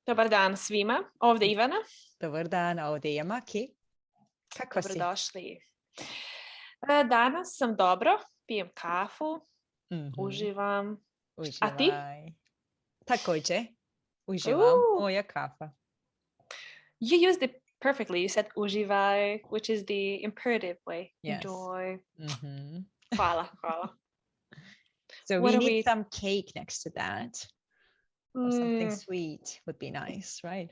Dobar dan svima, ovdje Ivana. Dobar dan, ovdje je Maki. Kako si? Dobrodošli. Danas sam dobro, pijem kafu, uživam. A ti? Uživaj. Također, uživam. Ooh, Moja kafa. you used it perfectly. You said uživaj, which is the imperative way. Yes. Enjoy. Hvala, hvala. So What we are need we... some cake next to that. Or something sweet would be nice, right?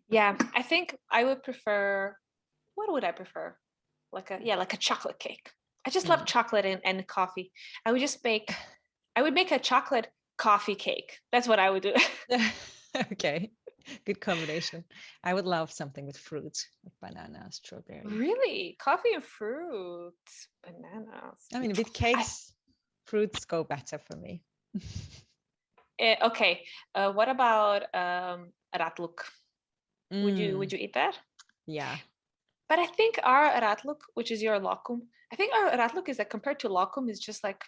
Yeah, I think I would prefer... What would I prefer? Like a chocolate cake. I just love chocolate and coffee. I would make a chocolate coffee cake. That's what I would do. Okay, good combination. I would love something with fruit, like banana, strawberry. Really? Coffee and fruit, bananas. I mean, with cakes, fruits go better for me. Okay. What about ratluk? Would you eat that? Yeah. But I think our ratluk, which is your lokum, I think our ratluk is like compared to lokum is just like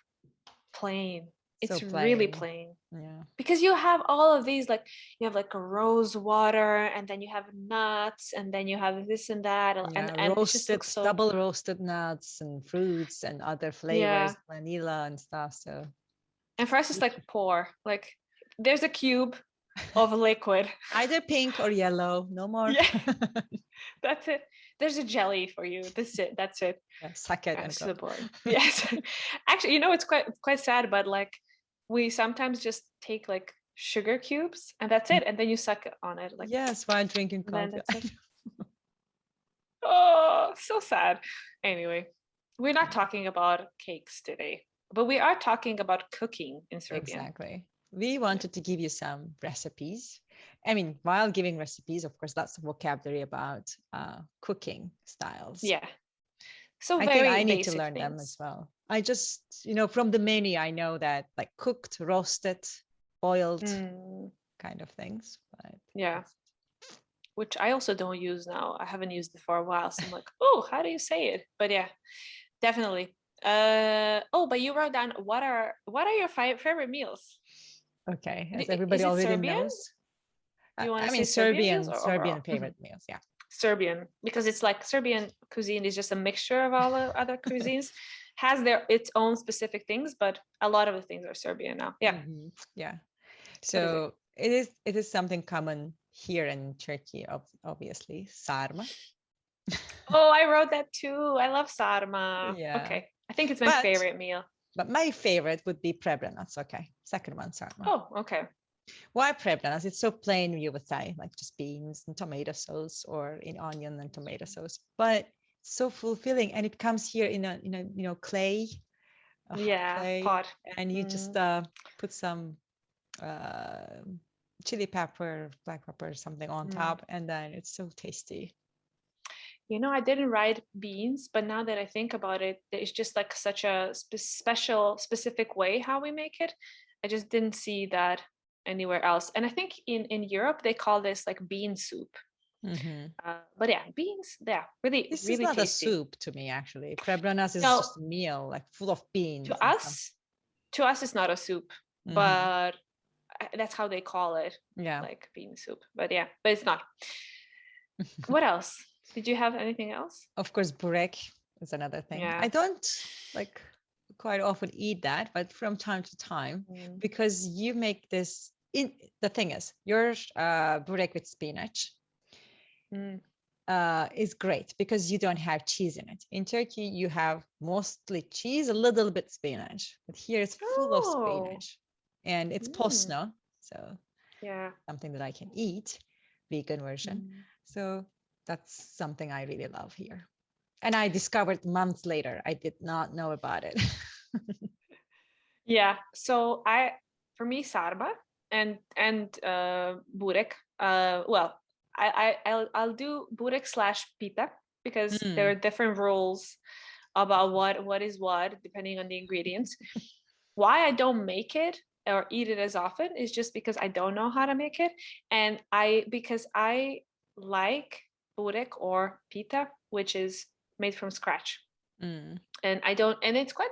plain. It's So plain. really plain. Yeah. Because you have all of these, like you have like a rose water, and then you have nuts, and then you have this and that, and roasted, it just looks so... double roasted nuts and fruits and other flavors, vanilla and stuff. So, and for us, it's like pour. Like there's a cube of liquid, either pink or yellow. No more. Yeah, that's it. There's a jelly for you. That's it. Yeah, suck it that's and go. the point. Yes, actually, it's quite sad, but like we sometimes just take like sugar cubes and that's it, and then you suck on it. Like yes, while drinking coffee. Oh, so sad. Anyway, we're not talking about cakes today, but we are talking about cooking in Serbian. Exactly. We wanted to give you some recipes. I mean, while giving recipes, of course, lots of vocabulary about cooking styles. Yeah. So I very think I need basic to learn things. them as well. I just, from the menu, I know that like cooked, roasted, boiled kind of things. But yeah. Which I also don't use now. I haven't used it for a while. So I'm like, oh, how do you say it? But yeah, definitely. But you wrote down what are your favorite meals? Okay, as everybody already Serbian? knows. Do you want to say Serbian overall? favorite meals, yeah. Serbian, because it's like Serbian cuisine is just a mixture of all the other cuisines, has its own specific things, but a lot of the things are Serbian now. Yeah. Yeah. So it is something common here in Turkey, obviously, sarma. Oh, I wrote that too. I love sarma. Yeah. Okay. I think it's my favorite meal. But my favorite would be prebranas. Okay. Second one, sarma. Oh, okay. Why prebranas? It's so plain, you would say, like just beans and tomato sauce, or in onion and tomato sauce. But it's so fulfilling, and it comes here in a clay. Clay, pot. And you just put some chili pepper, black pepper, something on top, and then it's so tasty. I didn't write beans, but now that I think about it, it's just like such a specific way how we make it. I just didn't see that anywhere else. And I think in Europe, they call this like bean soup. But yeah, beans, really, this really is not tasty. A soup to me, actually. Prebranas is just a meal, like full of beans. To us, it's not a soup, but that's how they call it. Yeah, like bean soup. But it's not. What else? Did you have anything else? Of course, burek is another thing. Yeah. I don't quite often eat that, but from time to time, because you make this. The thing is, your burek with spinach is great because you don't have cheese in it. In Turkey, you have mostly cheese, a little bit spinach, but here it's full of spinach, and it's posno, so something that I can eat, vegan version. So that's something I really love here, and I discovered months later. I did not know about it. Yeah. So for me, sarma and burek. Well, I'll do burek / pita because there are different rules about what is what depending on the ingredients. Why I don't make it or eat it as often is just because I don't know how to make it, and because I like burek or pita, which is made from scratch, and I don't, and it's quite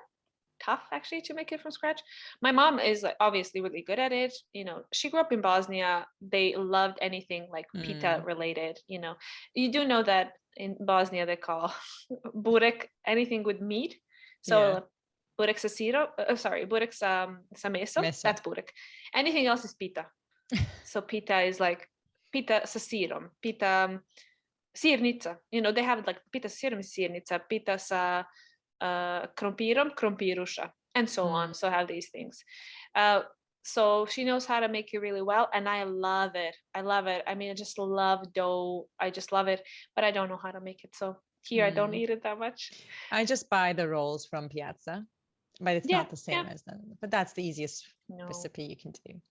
tough actually to make it from scratch. My mom is like, obviously really good at it. You know, she grew up in Bosnia. They loved anything like pita related. You know, you do know that in Bosnia they call burek anything with meat. So burek sa siro, burek sa meso. That's burek. Anything else is pita. So pita is like pita sa sirom, pita sirnica. You know, they have like pita sa sirom is sirnica, pita sa krompirom, krompiruša, and so on. So I have these things. So she knows how to make it really well, and I love it. I love it. I mean, I just love dough. I just love it, but I don't know how to make it. So here I don't eat it that much. I just buy the rolls from Piazza, but it's not the same as them. But that's the easiest recipe you can do.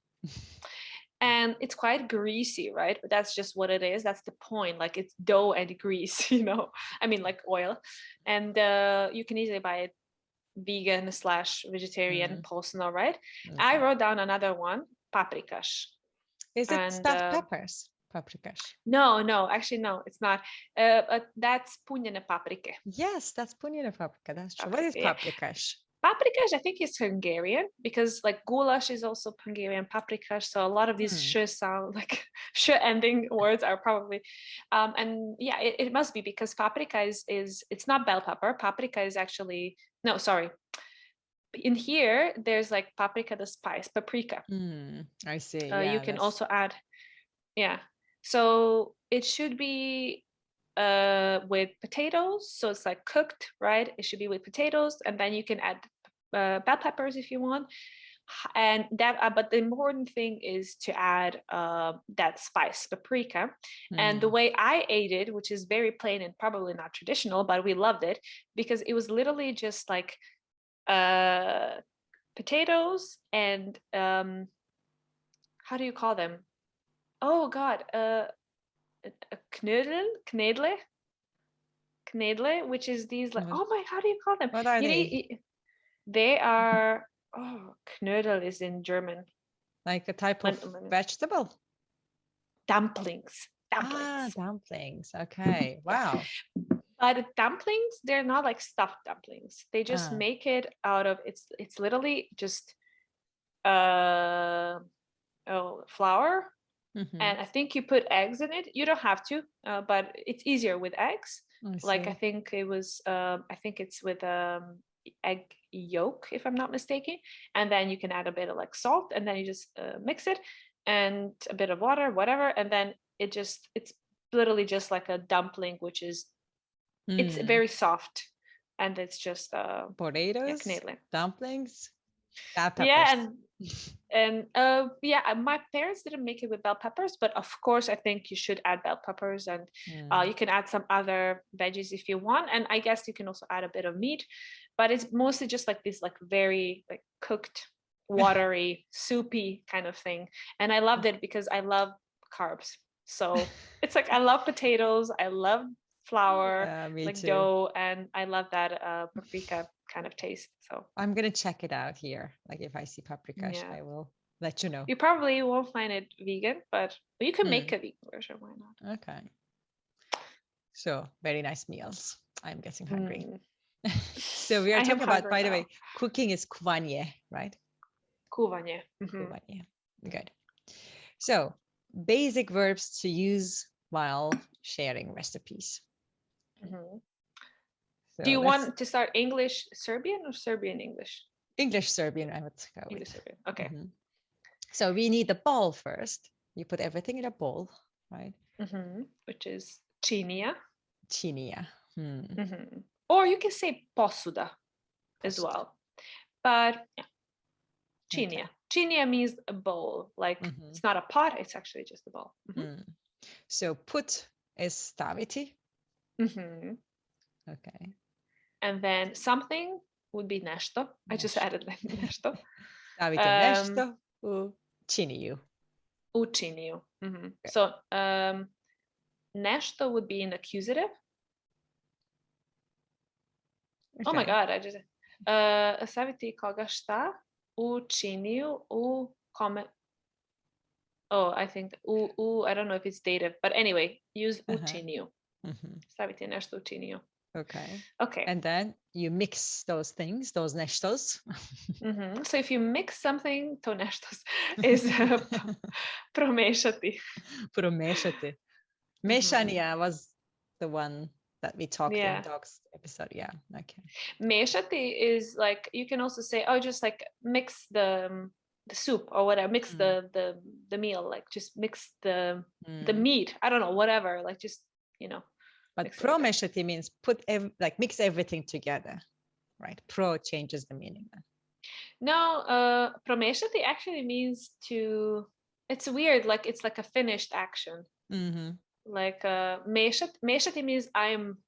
And it's quite greasy, right? But that's just what it is. That's the point. Like it's dough and grease, you know, I mean like oil. And you can easily buy it vegan/vegetarian personal, right? Okay. I wrote down another one, paprikaš. Is it stuffed peppers? Paprikaš? No, actually no, it's not. That's punjene paprike. Yes, that's punjene paprika. That's true. What is paprikaš? Paprikaš, I think, is Hungarian because like goulash is also Hungarian, paprikaš. So a lot of these sh sound like sh ending words are probably, and yeah, it must be because paprika is it's not bell pepper. Paprika is actually, no, sorry. In here, there's like paprika, the spice, paprika. I see. You can also add, so it should be with potatoes, so it's like cooked, right? It should be with potatoes, and then you can add bell peppers if you want, and that but the important thing is to add that spice, paprika. And the way I ate it, which is very plain and probably not traditional, but we loved it because it was literally just like potatoes and how do you call them? Oh god, knedle, which is these like, oh my, how do you call them? What are they? They are, knödel is in German. Like a type of vegetable? Dumplings. Dumplings. Okay. Wow. But dumplings, they're not like stuffed dumplings. They just make it out of, it's literally just flour. And I think you put eggs in it. You don't have to, but it's easier with eggs. Like I think it was, I think it's with egg yolk, if I'm not mistaken. And then you can add a bit of like salt, and then you just mix it, and a bit of water, whatever. And then it's literally just like a dumpling, which is, it's very soft, and it's just potatoes, dumplings, and my parents didn't make it with bell peppers, but of course I think you should add bell peppers, and you can add some other veggies if you want, and I guess you can also add a bit of meat, but it's mostly just like this like very like cooked, watery, soupy kind of thing. And I loved it because I love carbs, so it's like I love potatoes, I love flour, like too. Dough, and I love that paprika kind of taste. So I'm gonna check it out here. Like if I see paprika, I will let you know. You probably won't find it vegan, but you can make a vegan version. Why not? Okay. So very nice meals. I'm getting hungry. So we are talking about, by the way, cooking is kuvanje, right? Kuvanje. Kuvanje. Good. So basic verbs to use while sharing recipes. So do you want to start English Serbian or Serbian English? English Serbian, I would go English Serbian. Okay. So we need the bowl first. You put everything in a bowl, right? Which is činija. Činija. Or you can say posuda as well. But yeah, činija. Činija means a bowl. Like it's not a pot, it's actually just a bowl. So put is staviti. Okay. And then something would be nešto. I just added like nešto. Stavite nešto u činiju. U činiju. So nešto would be an accusative. Okay. Oh my god, I just staviti koga šta u činiju u kome. Oh, I think I don't know if it's dative, but anyway, use u činiju. Stavite nešto u činiju. Okay. Okay. And then you mix those things, those neshtos. So if you mix something, to neštos is promešati. Promešati. Mešanja was the one that we talked in dogs episode. Yeah. Okay. Mešati is like, you can also say, oh, just like mix the soup or whatever, mix the meal, like just mix the meat. I don't know, whatever, like just, you know. But promešati means mix everything together, right? Pro changes the meaning then. No, promešati actually means to, it's weird, like it's like a finished action. Like mešati means I'm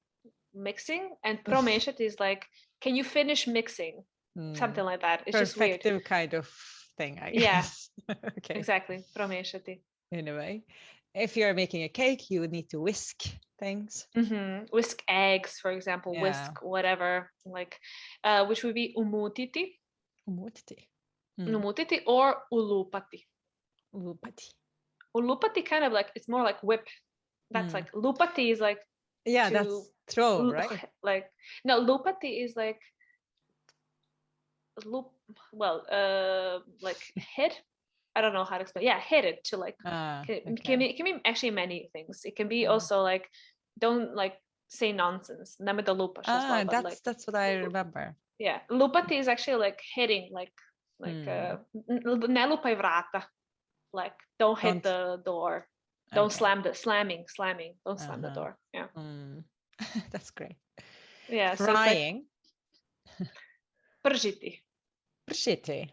mixing, and promešati is like, can you finish mixing? Something like that. It's just weird. Perfective kind of thing, I guess. Okay. Exactly. Promešati. Anyway, if you're making a cake, you would need to whisk things. Whisk eggs, for example, whisk whatever, like which would be umutiti. Umutiti or ulupati. Ulupati kind of like, it's more like whip. That's like, lupati is like, that's throw, right? Like, no, lupati is like like hit. I don't know how to explain. Yeah, hit it to like, can be actually many things. It can be also like, don't like say nonsense. That's what I remember. Yeah, lupati is actually like hitting, like ne lupaj vrata, like don't hit the door, don't slamming, don't slam the door. Yeah. That's great. Yeah. Frying. So Pržiti. Pržiti.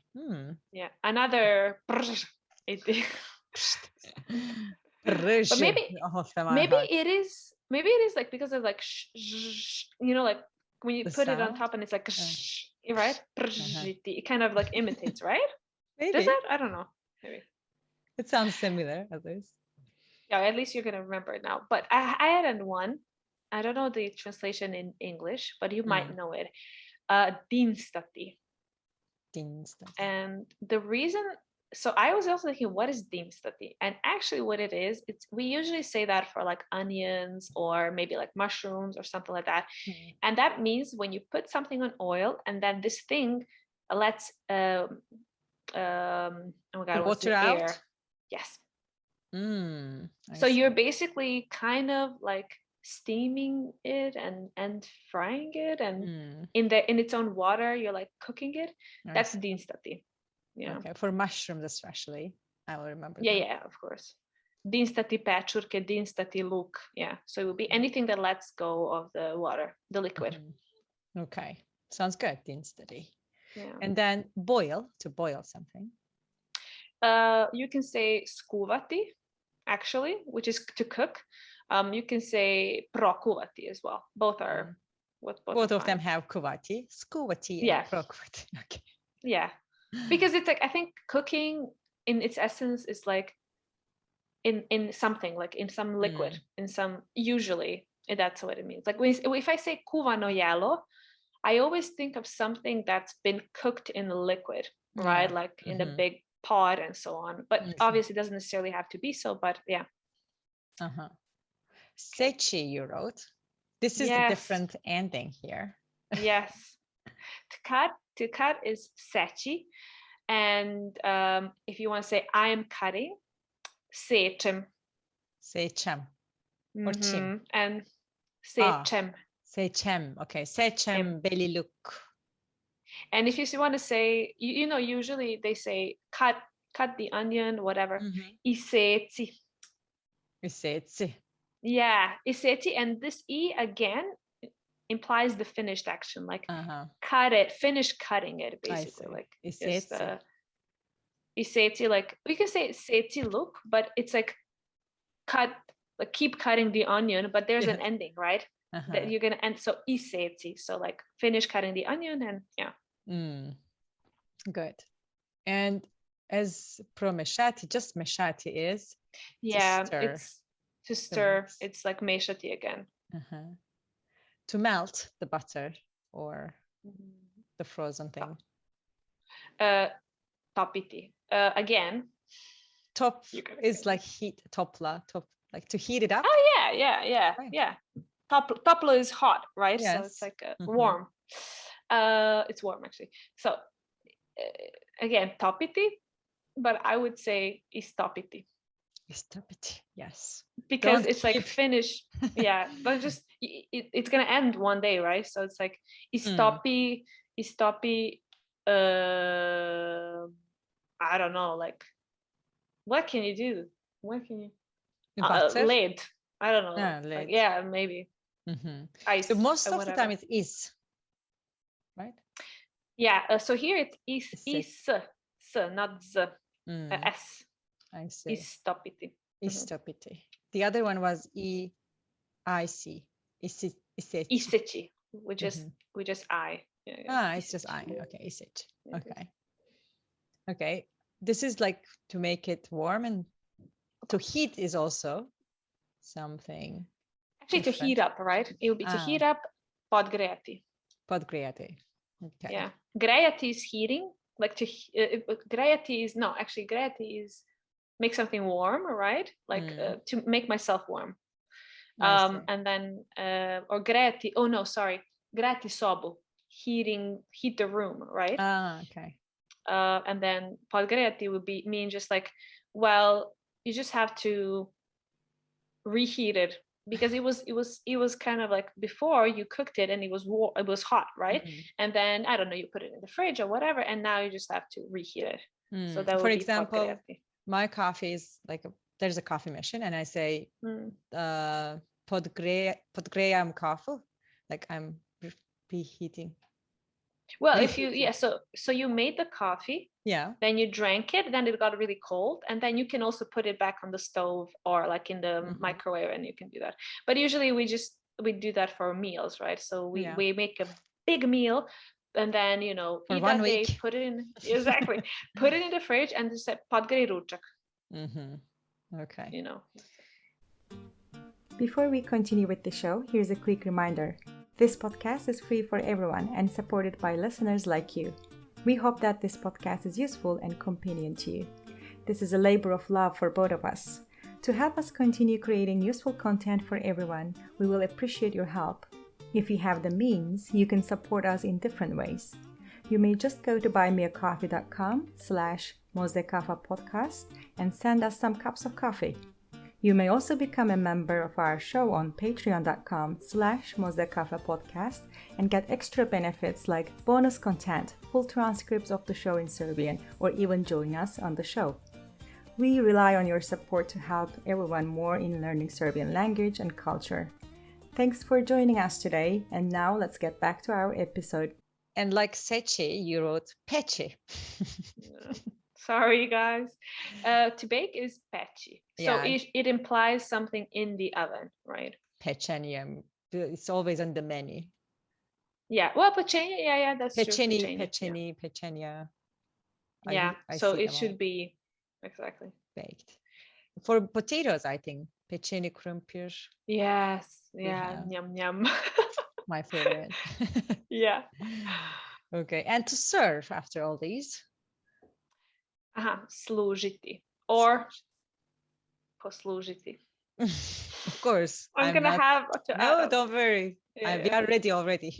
Yeah, another Pržiti. But maybe it is like, because of like you know, like when you put it on top and it's like right? Pržiti. It kind of like imitates, right? Maybe. Does it? I don't know. Maybe. It sounds similar, at least. Yeah, at least you're gonna remember it now. But I added one. I don't know the translation in English, but you might know it. Dinstati. And the reason, so I was also thinking, what is dinstati? And actually what it is, we usually say that for like onions or maybe like mushrooms or something like that. And that means when you put something on oil and then this thing lets oh my God, what's the air? Out? Yes. So you're basically kind of like steaming it and frying it, and in its own water you're like cooking it. That's dinstati. Yeah. Okay, for mushrooms especially, I will remember. Yeah, of course. Dinstati pečurke, dinstati luk. Yeah, so it will be anything that lets go of the water, the liquid. Okay, sounds good. Dinstati. Yeah. And then boil, to boil something. You can say skuvati, actually, which is to cook. You can say prokuvati as well. Both are both of them have kuvati, skuvati, and prokuvati. Okay. Yeah, because it's like, I think cooking in its essence is like in something, like in some liquid, in some, usually that's what it means. Like if I say kuvano jelo, I always think of something that's been cooked in the liquid, right? Like in the big pot and so on. But obviously it doesn't necessarily have to be so, but yeah. Sechi, you wrote. This is the different ending here. Yes. To cut is sechi. And if you want to say I am cutting, sečem. Sečem. Or chim. And sečem. Sečem. Okay. Sečem beli luk. And if you want to say, you know, usually they say cut the onion, whatever. Iseci. Iseci. Yeah, iseci, and this e again implies the finished action, like cut it, finish cutting it, basically. Like iseci. Iseci, like we can say seci look, but it's like cut, like keep cutting the onion, but there's an ending, right? That you're gonna end. So iseci, so like finish cutting the onion, and Good. And as pro meshati, just meshati is it's to stir. It's like meshati again. To melt the butter or the frozen thing. Topiti. Again. Top is like heat, topla, like to heat it up. Oh yeah. toplo is hot, right? Yes. So it's like warm. It's warm actually. So again, topiti, but I would say istopiti. Istopiti, yes. Because it's like Finnish. Yeah, but just it's gonna end one day, right? So it's like istopi. I don't know, like what can you do? What can you late? I don't know. Like, yeah, maybe. Ice. So most of the time it is, right? Yeah. So here it's is, not z. S. I see. Istopiti. Istopiti. The other one was eic. Iseci. We just I. Yeah, it's just I. Okay, iseci. Okay. Okay. This is like to make it warm, and to heat is also something. Actually, different. To heat up, right? It would be to heat up. Podgrejati. Podgrejati. Okay. Yeah. Grejati is heating. Like to grejati is grejati is make something warm, right? Like to make myself warm. And then or grejati. Oh no, sorry. Grejati sobu. Heat the room, right? Okay. And then podgrejati would mean just like, well, you just have to reheat it, because it was kind of like before you cooked it and it was hot, right? And then I don't know, you put it in the fridge or whatever, and now you just have to reheat it. So that would, for example, podgrejati. My coffee is like there's a coffee machine, and I say podgrejam coffee, like I'm reheating. Well, if you so you made the coffee, then you drank it, then it got really cold, and then you can also put it back on the stove or like in the microwave, and you can do that. But usually we do that for meals, right? So we make a big meal, and then for eat 1 that week. Day, put it in put it in the fridge, and just say podgrej ručak. Okay. Before we continue with the show, here's a quick reminder. This podcast is free for everyone and supported by listeners like you. We hope that this podcast is useful and convenient to you. This is a labor of love for both of us. To help us continue creating useful content for everyone, we will appreciate your help. If you have the means, you can support us in different ways. You may just go to buymeacoffee.com/mozdekafa podcast and send us some cups of coffee. You may also become a member of our show on patreon.com/mozdekafa podcast and get extra benefits like bonus content, full transcripts of the show in Serbian, or even join us on the show. We rely on your support to help everyone more in learning Serbian language and culture. Thanks for joining us today, and now let's get back to our episode. And like sechi, you wrote peći. Sorry, guys. To bake is peći. So it implies something in the oven, right? Pečenje. It's always on the menu. Yeah. Well, pečenje, yeah, that's true. Pečenja. Yeah. So it should be exactly baked. For potatoes, I think pečeni krumpir. Yes. Yeah. Yum yum. My favorite. Yeah. Okay. And to serve after all these. Služiti or poslužiti. Of course. I'm gonna have to No, don't worry. We are ready already.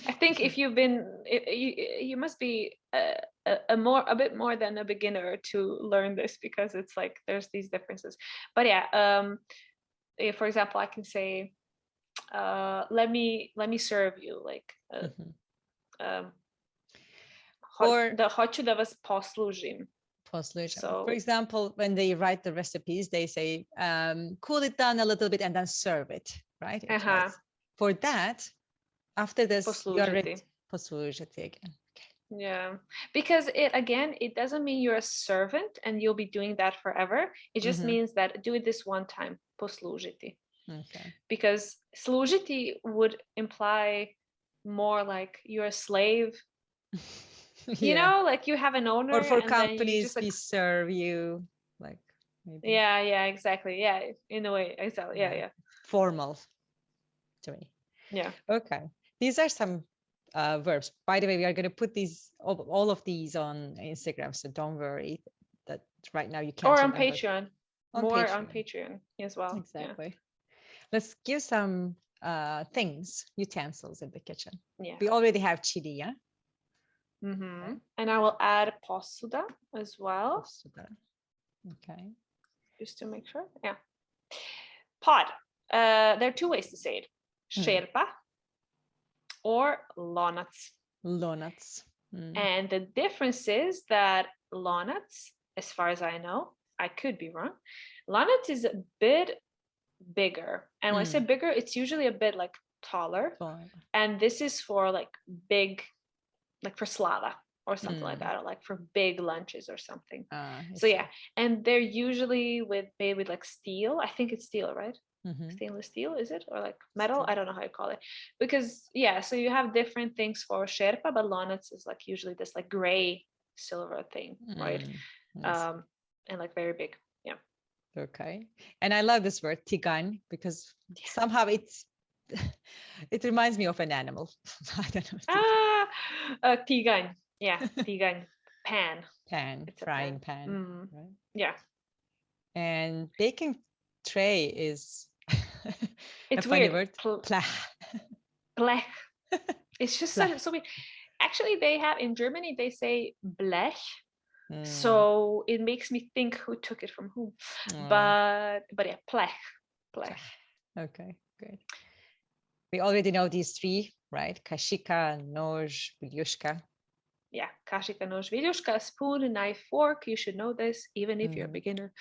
I think if you've been, you must be a bit more than a beginner to learn this, because it's like there's these differences. But for example, I can say, let me serve you, like hoću da vas poslužim. So, for example, when they write the recipes, they say, cool it down a little bit and then serve it, right? For that, after this, you're ready. Poslužiti again. Okay. Yeah, because it doesn't mean you're a servant and you'll be doing that forever. It just means that do it this one time, poslužiti. Okay. Because služiti would imply more like you're a slave. You know, like you have an owner, or for and companies just, like, we serve you, like maybe. Yeah, exactly. Yeah, in a way, exactly. Yeah. Formal to me. Yeah. Okay, these are some verbs. By the way, we are going to put these all of these on Instagram, so don't worry that right now you can't. Or on Patreon. On Patreon as well. Exactly. Let's give some things, utensils in the kitchen. Yeah. We already have chili, yeah? Okay. And I will add posuda as well. Posuda. Okay. Just to make sure. Yeah. Pod. There are two ways to say it. Sherpa or lonats. Lonats. And the difference is that lonats, as far as I know, I could be wrong, lonats is a bit bigger. And when I say bigger, it's usually a bit like taller. And this is for like big, like for slava or something like that, or like for big lunches or something. So yeah, and they're usually made with like steel. I think it's steel, right? Stainless steel, is it? Or like metal? I don't know how you call it. Because yeah, so you have different things for sherpa, but lonats is like usually this like gray silver thing, right? And like very big. Yeah. Okay. And I love this word tigan because somehow it reminds me of an animal. I don't know. Tigan. Yeah, tigan. Pan. It's frying pan. Right? Yeah. And baking tray is it's a funny weird. word. Blech. It's just so weird. Actually, they have in Germany they say blech. So it makes me think who took it from whom. But yeah, blech. Okay, great. We already know these three, right? Kashika, noj, vilyushka. Yeah, kashika, noj, vilyushka, spoon, knife, fork. You should know this, even if you're a beginner.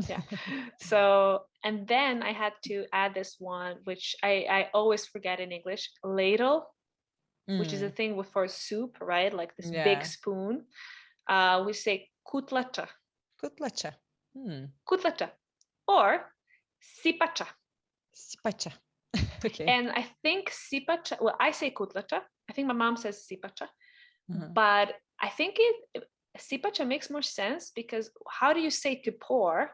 Yeah. So, and then I had to add this one, which I always forget in English, ladle, which is a thing for soup, right? Like this big spoon. We say kutlacha. Kutlacha. Kutlacha. Or sipacha. Sipacha. Okay. And I think sipacha, well, I say kutlacha. I think my mom says sipacha. But I think sipacha makes more sense because how do you say to pour?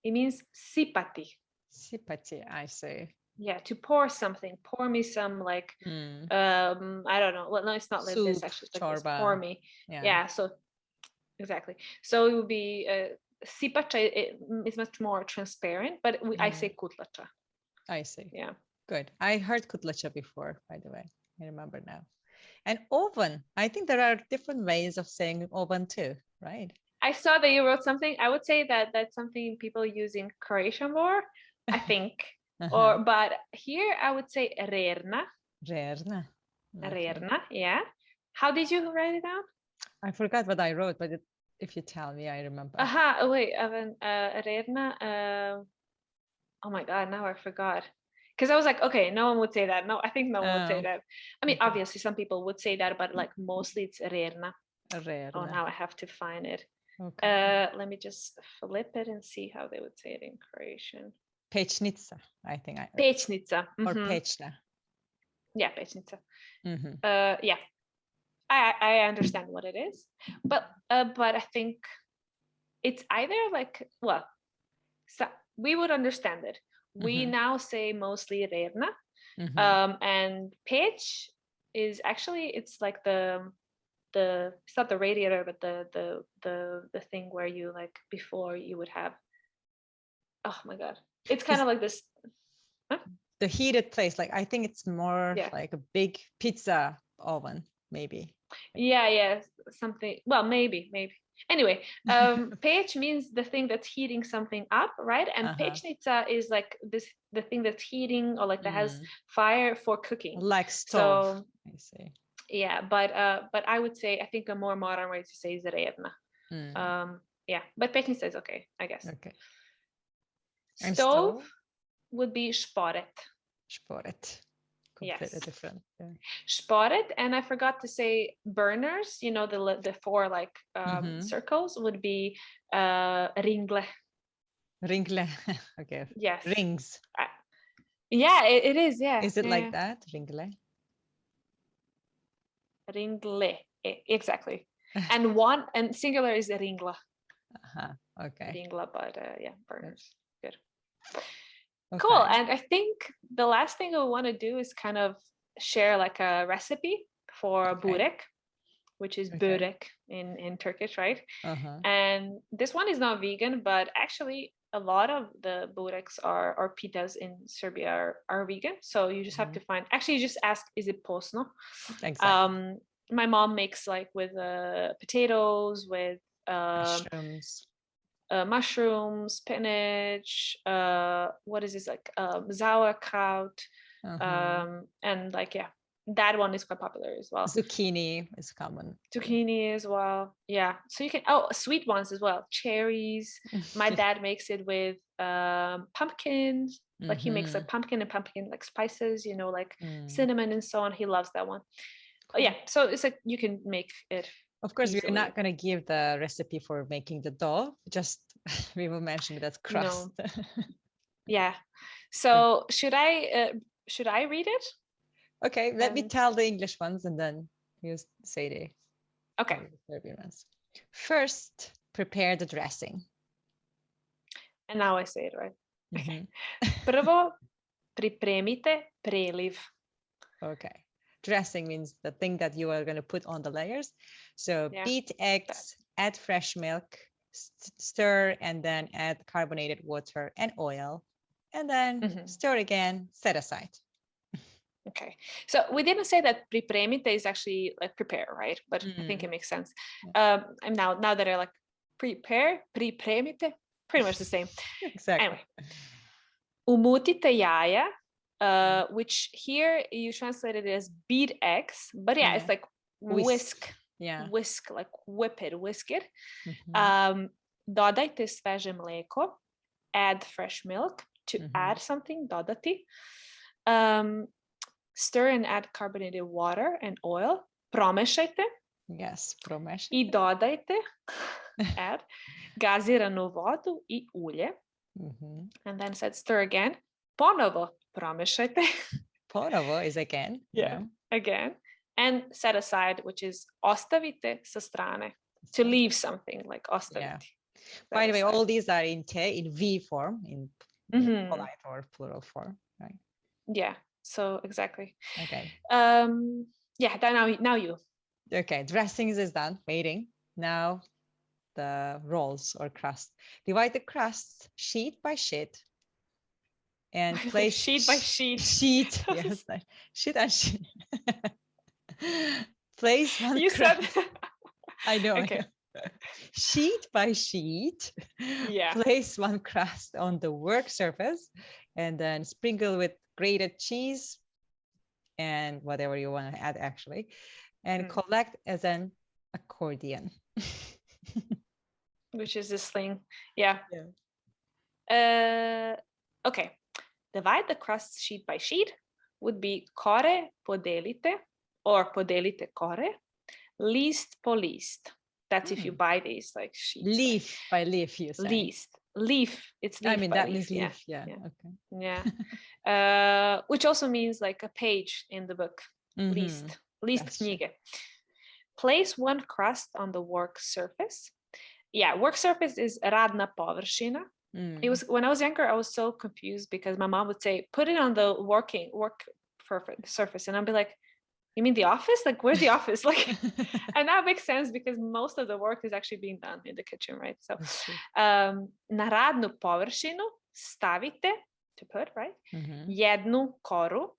It means sipati. Sipati, I say. Yeah, to pour something. Pour me some like I don't know. Well, no, it's not like soup, this actually. It's like this, pour me. Yeah. So exactly. So it would be sipacha is much more transparent, but I say kutlacha. I see. Yeah. Good. I heard kutlacha before, by the way. I remember now. And oven. I think there are different ways of saying oven too, right? I saw that you wrote something. I would say that that's something people use in Croatian more, I think. But here I would say rerna. Rerna. Rerna, yeah. How did you write it down? I forgot what I wrote, but if you tell me, I remember. Wait, rerna. Oh my God, now I forgot. Because I was like, okay, no one would say that. No, I think no one would say that. I mean, obviously some people would say that, but like mostly it's rerna. Oh, now I have to find it. Okay. Let me just flip it and see how they would say it in Croatian. Pečnica, I think. Pečnica. Or pečna. Yeah, pečnica. Yeah. I understand what it is, but I think it's either like, well, so we would understand it. We now say mostly rerna, and peć is actually, it's like it's not the radiator, but the thing where you like before you would have. Oh my God, it's kind of like this. The heated place, like I think it's more like a big pizza oven, maybe. Yeah, something. Well, maybe. Anyway, peć means the thing that's heating something up, right? And pečnica is like the thing that's heating or like that has fire for cooking, like stove. So I see. Yeah, but I would say I think a more modern way to say is rerna. Yeah, but pečnica is okay, I guess. Okay. Stove would be šporet. Šporet. Completely different. Yeah. Šporet, and I forgot to say burners. You know, the four like circles would be ringle. Ringle. Okay. Yes. Rings. Yeah, it is. Yeah. Is it like that? Ringle. Ringle. Exactly. And singular is ringla. Okay. Ringla, but yeah, burners. Good. Okay. Cool. And I think the last thing I want to do is kind of share like a recipe for burek, which is burek in Turkish, right? And this one is not vegan, but actually a lot of the bureks or pitas in Serbia are vegan. So you just have to find, actually you just ask, is it posno? Exactly. My mom makes like with potatoes, with mushrooms, spinach, what is this, like sauerkraut, and like, yeah, that one is quite popular as well. Zucchini is common. Zucchini as well. Yeah. So you can, sweet ones as well. Cherries. My dad makes it with pumpkins. Like he makes like pumpkin like spices, you know, like cinnamon and so on. He loves that one. Cool. Yeah. So it's like you can make it. Of course, easily. we're not going to give the recipe for making the dough. Just we will mention that's crust. No. Yeah. So should I read it? Okay, let me tell the English ones and then you say the Serbian ones. First, prepare the dressing. And now I say it right. Okay. Prvo, pripremite preliv. Okay. Dressing means the thing that you are going to put on the layers. So beat eggs, add fresh milk, stir, and then add carbonated water and oil. And then stir again, set aside. Okay. So we didn't say that pripremite is actually like prepare, right? But I think it makes sense. And now that I like prepare, pripremite, pretty much the same. Exactly. Anyway. Umutite jaja, which here you translated it as beat eggs, but it's like whisk. Yeah. Whisk, like whip it, whisk it. Dodajte sveže mleko, add fresh milk to add something, dodati. Stir and add carbonated water and oil. Promešajte. Yes, promešajte. I dodajte, add gaziranu vodu I ulje. And then said stir again. Ponovo promešajte. Ponovo is again. Yeah. Again. And set aside, which is ostavite sa strane. To leave something, like ostaviti. Yeah. By the way, all these are in V form, in polite or plural form, right? Yeah. So exactly. Okay. Now you. Okay. Dressings is done. Waiting. Now the rolls or crust. Divide the crust sheet by sheet. And place sheet by sheet. Sheet. Yes. Sheet and sheet. Place one crust. Said I know. Okay. Sheet by sheet. Yeah. Place one crust on the work surface and then sprinkle with grated cheese and whatever you want to add actually. And collect as an accordion. Which is this thing. Yeah. Okay. Divide the crust sheet by sheet would be kore podelite or podelite kore, list po list. That's if you buy these like sheets. Leaf by leaf, you say. Leaf. It's leaf. I mean, by that leaf. means leaf. Yeah. Okay. Yeah. Which also means like a page in the book. List knjige. Place one crust on the work surface. Yeah, work surface is radna površina. It was when I was younger, I was so confused because my mom would say, put it on the work surface. And I'd be like, you mean the office? Like, where's the office? Like, and that makes sense because most of the work is actually being done in the kitchen, right? So, na radnu površinu stavite, to put, right? Jednu koru.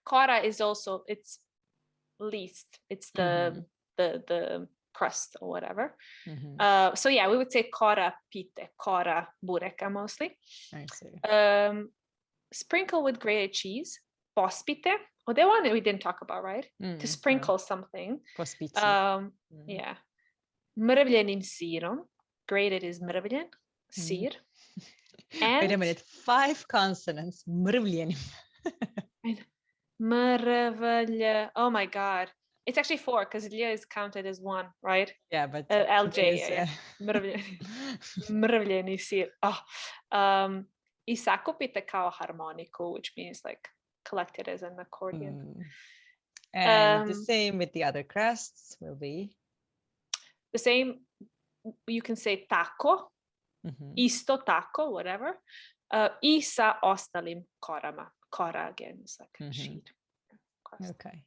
Kora is also, it's least. It's the crust or whatever. So yeah, we would say kora pite, kora bureka mostly. I see. Sprinkle with grated cheese. Pospite. Oh, that one we didn't talk about, right? To sprinkle something. Pospiti. Yeah. Mrvljenim sirom. Grated is mrvljen, sir. And wait a minute, 5 consonants. Mrvljenim. Mrvlje. Oh my God. It's actually 4 because lje is counted as 1, right? Yeah, but LJ. Mrvljeni sir. I sakupite kao harmoniku, which means like collected as an accordion. And the same with the other crusts will be? The same, you can say tako, isto tako, whatever. I sa ostalim korama. Kora again is like a sheet. Crust. Okay.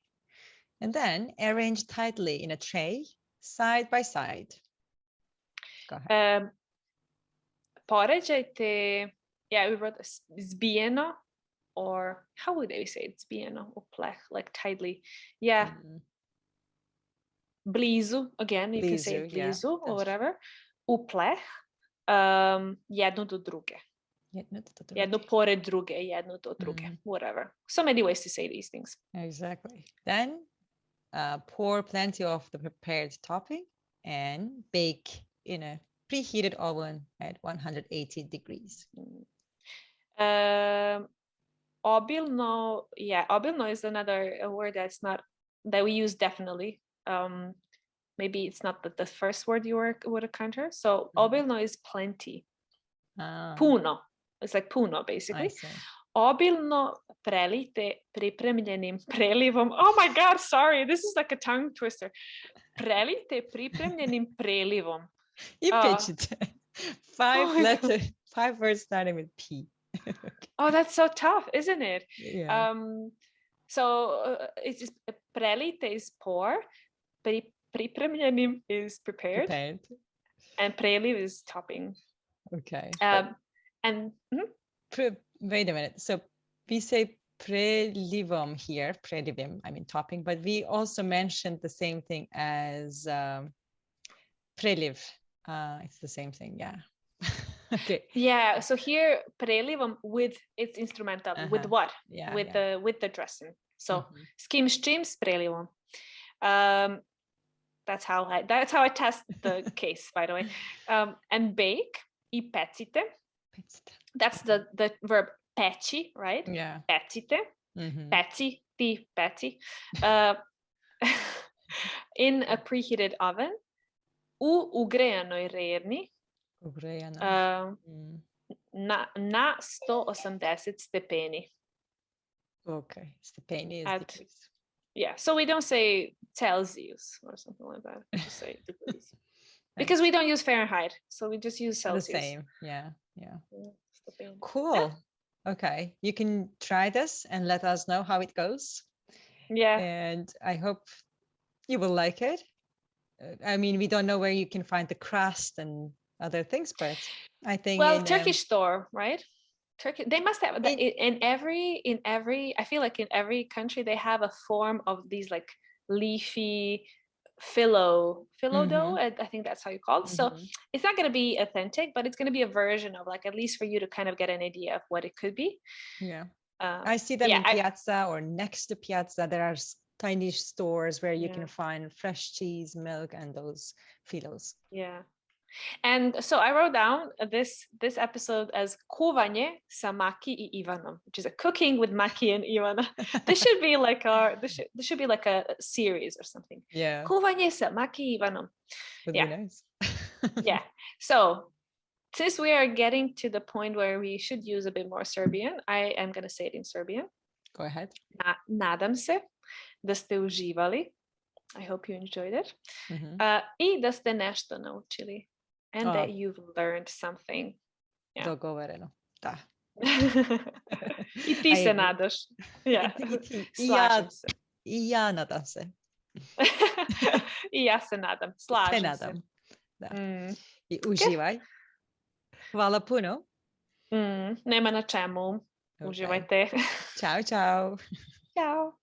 And then arrange tightly in a tray, side by side. Go ahead. poređajte, yeah, we wrote zbijeno, or how would they say it? Zbijeno, upleh, like tidally. Yeah. Blizu, again, you can say blizu, or whatever. Upleh, jedno do druge. Jedno pored druge, jedno do druge, whatever. So many ways to say these things. Exactly. Then pour plenty of the prepared topping and bake in a preheated oven at 180 degrees. Obilno, yeah, obilno is another word that we use definitely. Maybe it's not the first word you would encounter. So obilno is plenty. Puno. It's like puno, basically. Obilno prelite pripremljenim prelivom. Oh my God, sorry. This is like a tongue twister. Prelite pripremljenim prelivom. I pećite. 5 words starting with P. Okay. Oh, that's so tough, isn't it? Yeah. So it's just, prelite is pour. Pripremljenim is prepared. And preliv is topping. Okay. And wait a minute. So we say prelivom here, prelivim, I mean topping, but we also mentioned the same thing as preliv. It's the same thing, yeah. Okay. Yeah. So here prelivom with it's instrumental. With what? Yeah. With the dressing. So s kim s čim s prelivom. That's how I test the case, by the way. And bake, I pecite. That's the verb peći, right? Yeah. Pecite. Peci, ti peci. In a preheated oven. U ugrejanoj rerni. Na 180 stepeni. Okay. Stepeni is degrees. Yeah, so we don't say Celsius or something like that. We just say degrees. Because we don't use Fahrenheit, so we just use Celsius. The same, yeah. Cool. Yeah. Okay, you can try this and let us know how it goes. Yeah. And I hope you will like it. I mean, we don't know where you can find the crust and other things, but I think Turkish store, right? Turkey, they must have in every I feel like in every country they have a form of these like leafy phyllo dough. I think that's how you call it. So it's not going to be authentic, but it's going to be a version of like, at least for you to kind of get an idea of what it could be. Yeah. I see them in Piazza or next to Piazza. There are tiny stores where you can find fresh cheese, milk, and those phyllos. Yeah. And so I wrote down this episode as Kuvanje sa Maki I Ivanom, which is a cooking with Maki and Ivana. This should be like this should be like a series or something. Yeah. Kuvanje sa Maki I Ivanom. Would be nice. Yeah. So since we are getting to the point where we should use a bit more Serbian, I am going to say it in Serbian. Go ahead. Nadam se da ste uživali. I hope you enjoyed it. I da ste nešto naučili. And that you've learned something. Yeah. Dogovoreno. Da. I ti se nadaš. Yeah. Slažem se. I ja nadam se. I ja se nadam. Slažem nadam. Se. Da. I uživaj. Hvala puno. Nema na čemu. Okay. Uživajte. Ćao, čao. Ćao.